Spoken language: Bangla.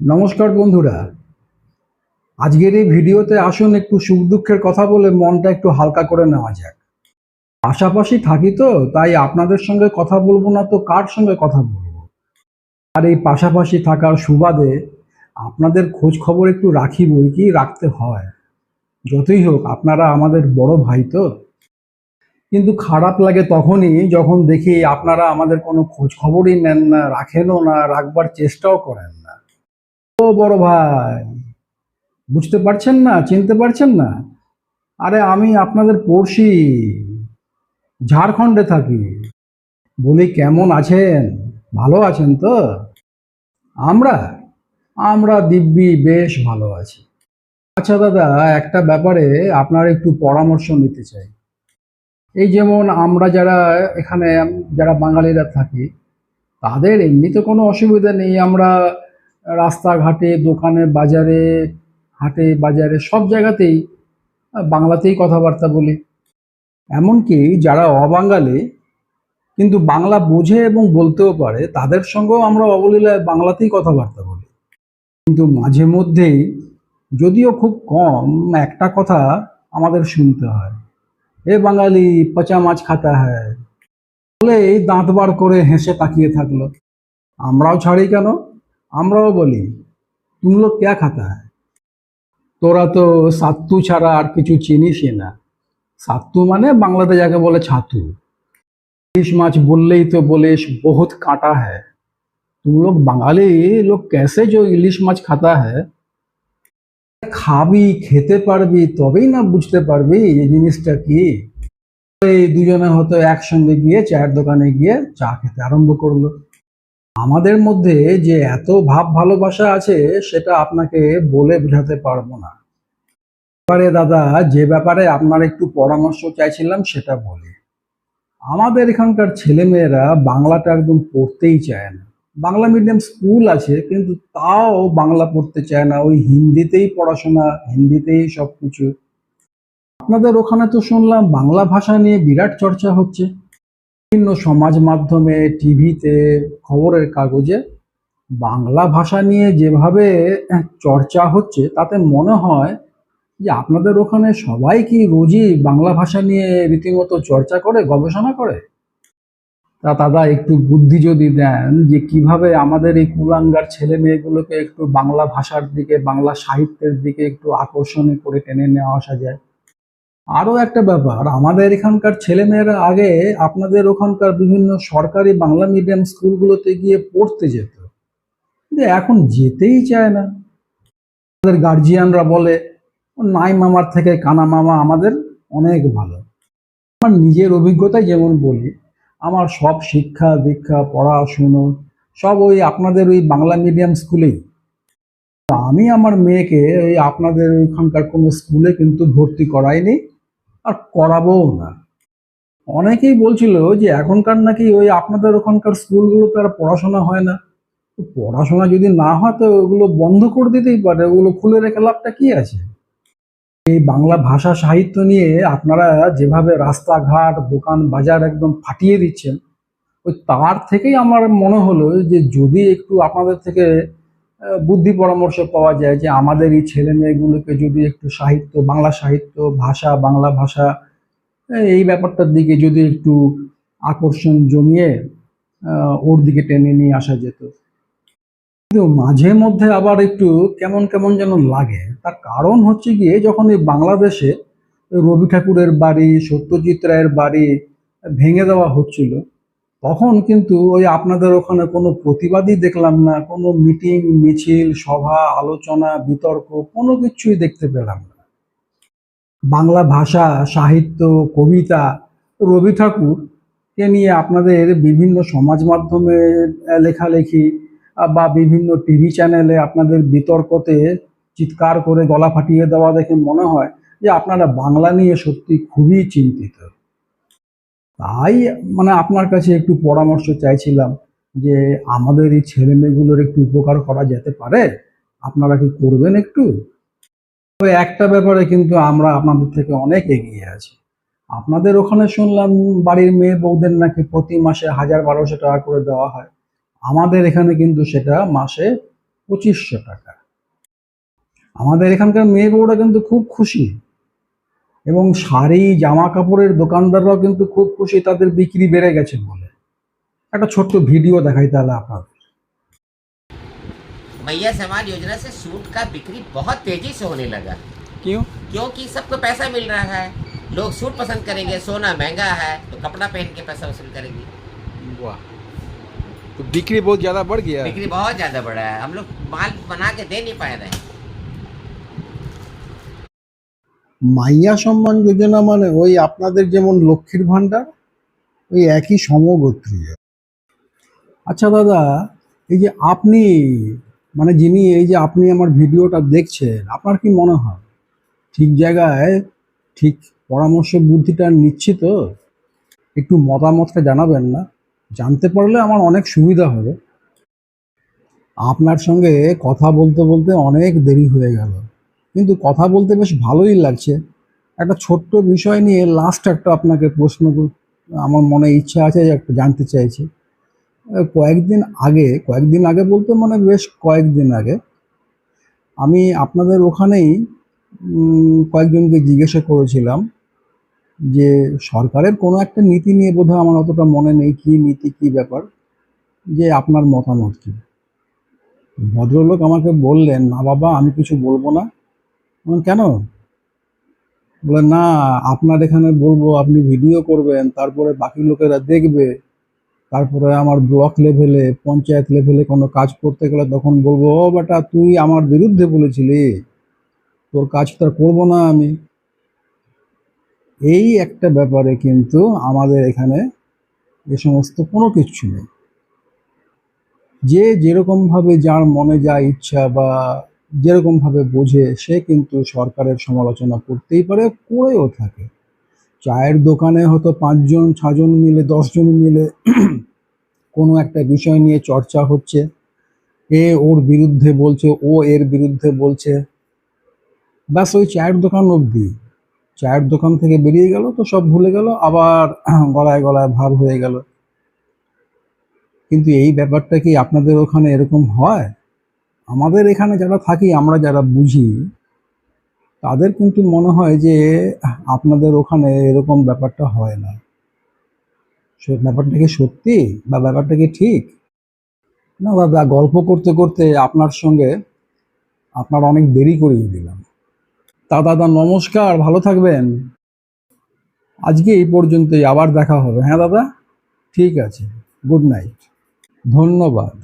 নমস্কার বন্ধুরা। আজকের এই ভিডিওতে আসুন একটু সুখ দুঃখের কথা বলে মনটা একটু হালকা করে নেওয়া যাক। পাশাপাশি থাকি তো তাই আপনাদের সঙ্গে কথা বলবো না তো কার সঙ্গে কথা বলবো। আর এই পাশাপাশি থাকার সুবাদে আপনাদের খোঁজ খবর একটু রাখি, বই কি রাখতে হয়। যতই হোক আপনারা আমাদের বড় ভাই তো। কিন্তু খারাপ লাগে তখনই যখন দেখি আপনারা আমাদের কোনো খোঁজ খবরই নেন না, রাখেনও না, রাখবার চেষ্টাও করেন না। ও বড় ভাই, বুঝতে পারছেন না, চিনতে পারছেন না? আরে আমি আপনাদের পড়শি, ঝাড়খণ্ডে থাকি। বলি কেমন আছেন? ভালো আছেন তো? আমরা আমরা দিব্যি বেশ ভালো আছি। আচ্ছা দাদা, একটা ব্যাপারে আপনার একটু পরামর্শ নিতে চাই। এই যেমন আমরা যারা এখানে যারা বাঙালিরা থাকি, তাদের এমনিতে কোনো অসুবিধা নেই। আমরা রাস্তাঘাটে, দোকানে, বাজারে, হাটে বাজারে সব জায়গাতেই বাংলাতেই কথাবার্তা বলি। এমনকি যারা অবাঙালি কিন্তু বাংলা বোঝে এবং বলতেও পারে, তাদের সঙ্গেও আমরা অবলীলায় বাংলাতেই কথাবার্তা বলি। কিন্তু মাঝে মধ্যেই, যদিও খুব কম, একটা কথা আমাদের শুনতে হয়, এ বাঙালি পচা মাছ খাতা হ্যায়, বলেই দাঁত বার করে হেসে তাকিয়ে থাকলো। আমরাও ছাড়ি কেন, আমরাও বলি তুম লোগ ক্যা খাতা হ্যায়, তোরা তো সাত্তু ছাড়া আর কিছু চিনিসই না। সাত্তু মানে বাংলাতে যাকে বলে ছাতু। ইলিশ মাছ বললেই তো বলিস বহুত কাঁটা হ্যায়। तुम लोग বাঙালি লোক कैसे जो ইলিশ মাছ খাতা হ্যায়। খাবি, খেতে পারবি, তবেই না বুঝতে পারবি এই জিনিসটা কি। এই দুজনে হয়তো একসঙ্গে গিয়ে চায়ের দোকানে গিয়ে চা খেতে আরম্ভ করলো। আমাদের মধ্যে যে এত ভাব ভালোবাসা আছে সেটা আপনাকে বলে বোঝাতে পারবো না। এবারে দাদা, যে ব্যাপারে আপনার একটু পরামর্শ চাইছিলাম সেটা বলি। আমাদের এখানকার ছেলেমেয়েরা বাংলাটা একদম পড়তেই চায় না। বাংলা মিডিয়াম স্কুল আছে কিন্তু তাও বাংলা পড়তে চায় না, ওই হিন্দিতেই পড়াশোনা, হিন্দিতেই সবকিছু। আপনাদের ওখানে তো শুনলাম বাংলা ভাষা নিয়ে বিরাট চর্চা হচ্ছে, বিভিন্ন সমাজ মাধ্যমে, টিভিতে, খবরের কাগজে বাংলা ভাষা নিয়ে যেভাবে চর্চা হচ্ছে তাতে মনে হয় যে আপনাদের ওখানে সবাই কি রোজই বাংলা ভাষা নিয়ে রীতিমতো চর্চা করে, গবেষণা করে। তা দাদা একটু বুদ্ধি যদি দেন যে কিভাবে আমাদের এই কুলাঙ্গার ছেলে মেয়েগুলোকে একটু বাংলা ভাষার দিকে, বাংলা সাহিত্যের দিকে একটু আকর্ষণীয় করে টেনে নেওয়া আসা যায়। আরো একটা ব্যাপার, আমাদের এখানকার ছেলেমেয়েরা আগে আপনাদের ওখানকার বিভিন্ন সরকারি বাংলা মিডিয়াম স্কুলগুলোতে গিয়ে পড়তে যেত, কিন্তু এখন যেতেই চায় না। আমাদের গার্জিয়ানরা বলে নাই মামার থেকে কানা মামা আমাদের অনেক ভালো। আমার নিজের অভিজ্ঞতায় যেমন বলি, আমার সব শিক্ষা দীক্ষা পড়াশুনো সব ওই আপনাদের ওই বাংলা মিডিয়াম স্কুলেই। আমি আমার মেয়েকে ওই আপনাদের ওইখানকার কোনো স্কুলে কিন্তু ভর্তি করাইনি, আর করাবোও না। অনেকেই বলছিল যে এখনকার নাকি ওই আপনাদের ওখানকার স্কুলগুলোতে আর পড়াশোনা হয় না। তো পড়াশোনা যদি না হয় তো ওগুলো বন্ধ করে দিতেই পারে, ওগুলো খুলে রেখে লাভটা কি আছে। এই বাংলা ভাষা সাহিত্য নিয়ে আপনারা যেভাবে রাস্তাঘাট, দোকান বাজার একদম ফাটিয়ে দিচ্ছেন, ওই তার থেকেই আমার মনে হলো যে যদি একটু আপনাদের থেকে বুদ্ধি পরামর্শ পাওয়া যায় যে আমাদের এই ছেলে মেয়েগুলোকে যদি একটু সাহিত্য, বাংলা সাহিত্য, ভাষা, বাংলা ভাষা, এই ব্যাপারটার দিকে যদি একটু আকর্ষণ জমিয়ে ওর দিকে টেনে নিয়ে আসা যেত। কিন্তু মাঝে মধ্যে আবার একটু কেমন কেমন যেন লাগে। তার কারণ হচ্ছে গিয়ে যখন এই বাংলাদেশে রবি ঠাকুরের বাড়ি, সত্যজিৎ রায়ের বাড়ি ভেঙে দেওয়া হচ্ছিল, তখন কিন্তু ওই আপনাদের ওখানে কোনো প্রতিবাদই দেখলাম না, কোনো মিটিং মিছিল সভা আলোচনা বিতর্ক কোনো কিছুই দেখতে পেলাম না। বাংলা ভাষা সাহিত্য, কবিতা, রবি ঠাকুরকে নিয়ে আপনাদের বিভিন্ন সমাজ মাধ্যমে লেখালেখি বা বিভিন্ন টিভি চ্যানেলে আপনাদের বিতর্কতে চিৎকার করে গলা ফাটিয়ে দেওয়া দেখে মনে হয় যে আপনারা বাংলা নিয়ে সত্যি খুবই চিন্তিত। তাই মানে আপনার কাছে একটু পরামর্শ চাইছিলাম যে আমাদের এই ছেলেমেয়েগুলোর একটু উপকার করা যেতে পারে, আপনারা কি করবেন একটু? তবে একটা ব্যাপারে কিন্তু আমরা আপনাদের থেকে অনেক এগিয়ে আছি। আপনাদের ওখানে শুনলাম বাড়ির মেয়ে বউদের নাকি প্রতি মাসে 1000-1200 টাকা করে দেওয়া হয়। আমাদের এখানে কিন্তু সেটা মাসে 2500 টাকা। আমাদের এখানকার মেয়ে বউরা কিন্তু খুব খুশি, এবং শাড়ি জামা কাপড়ের দোকানদাররাও কিন্তু খুব খুশি তাদের বিক্রি বেড়ে গেছে বলে। একটা ছোট্ট ভিডিও দেখাই তাহলে আপনাদের। भैया समाज योजना से सूट का बिक्री बहुत तेजी से होने लगा। क्यों? क्योंकि सबको पैसा मिल रहा है, लोग सूट पसंद करेंगे, सोना महंगा है तो कपड़ा पहन के पैसा वसूल करेंगे। वाह, तो बिक्री बहुत ज्यादा बढ़ गया है। बिक्री बहुत ज्यादा बढ़ा है, हम लोग माल बना के दे नहीं पा रहे हैं। মাইয়া সম্মান যোজনা মানে ওই আপনাদের যেমন লক্ষ্মীর ভান্ডার, ওই একই সমগোত্রীয়। আচ্ছা দাদা, এই যে আপনি, মানে যিনি এই যে আপনি আমার ভিডিওটা দেখছেন, আপনার কি মনে হয় ঠিক জায়গায় ঠিক পরামর্শ বুদ্ধিটা নিচ্ছি তো? একটু মতামতটা জানাবেন না? জানতে পারলে আমার অনেক সুবিধা হবে। আপনার সঙ্গে কথা বলতে বলতে অনেক দেরি হয়ে গেল, কিন্তু কথা বলতে বেশ ভালোই লাগছে। একটা ছোট্ট বিষয় নিয়ে লাস্ট একটা আপনাকে প্রশ্ন আমার মনে ইচ্ছা আছে, যে একটা জানতে চাইছি। কয়েকদিন আগে বলতে মানে বেশ কয়েকদিন আগে আমি আপনাদের ওখানেই কয়েকজনকে জিজ্ঞাসা করেছিলাম যে সরকারের কোনো একটা নীতি নিয়ে, বোধহয় আমার অতটা মনে নেই কি নীতি কি ব্যাপার, যে আপনার মতামত কি। ভদ্রলোক আমাকে বললেন, না বাবা আমি কিছু বলবো না। কেন? বলে না, আপনার এখানে বলবো, আপনি ভিডিও করবেন, তারপরে বাকি লোকেরা দেখবে, তারপরে আমার ব্লক লেভেলে পঞ্চায়েত লেভেলে কোনো কাজ করতে গেলে তখন বলবো, ও বেটা তুই আমার বিরুদ্ধে বলেছিলি, তোর কাজ তো আর করবো না আমি। এই একটা ব্যাপারে কিন্তু আমাদের এখানে এ সমস্ত কোনো কিছু নেই। যে যেরকমভাবে যার মনে যা ইচ্ছা বা যেরকমভাবে বোঝে সে কিন্তু সরকারের সমালোচনা করতেই পারে, করেও থাকে। চায়ের দোকানে হয়তো 5জন 6জন মিলে 10জন মিলে কোনো একটা বিষয় নিয়ে চর্চা হচ্ছে, এ ওর বিরুদ্ধে বলছে, ও এর বিরুদ্ধে বলছে, ব্যাস ওই চায়ের দোকান অবধি। চায়ের দোকান থেকে বেরিয়ে গেল তো সব ভুলে গেল, আবার গলায় গলায় ভাব হয়ে গেল। কিন্তু এই ব্যাপারটা কি আপনাদের ওখানে এরকম হয়? আমাদের এখানে যারা থাকি, আমরা যারা বুঝি, তাদের কিন্তু মনে হয় যে আপনাদের ওখানে এরকম ব্যাপারটা হয় না। ব্যাপারটা কি সত্যি বা ব্যাপারটা কি ঠিক? না দাদা, গল্প করতে করতে আপনার সঙ্গে আপনার অনেক দেরি করিয়ে দিলাম। তা দাদা নমস্কার, ভালো থাকবেন। আজকে এই পর্যন্তই, আবার দেখা হবে। হ্যাঁ দাদা, ঠিক আছে, গুড নাইট, ধন্যবাদ।